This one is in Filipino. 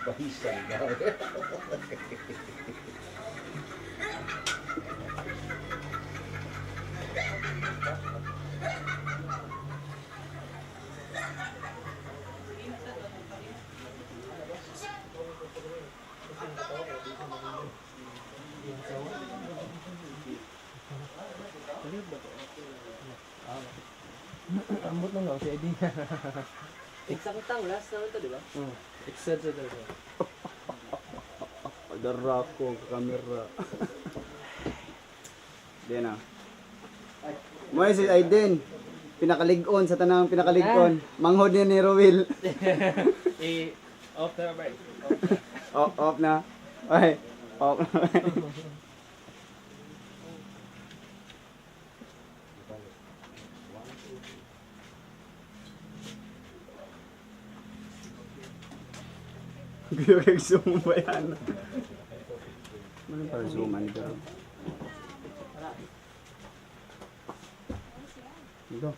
Bahisan daw. Ambot lang daw si ID. Eksakutang last naman to, di ba? Exceed sa talaga. Dara ko kamera. Din na. Mo si Aiden. Pinakalig-on sa tanang pinakalig-on. Manghod niya ni Rowil. Off na ba? Off na. Ay, off na. Gaya kay zoom ba yan? Ano para zooman ito? Ito.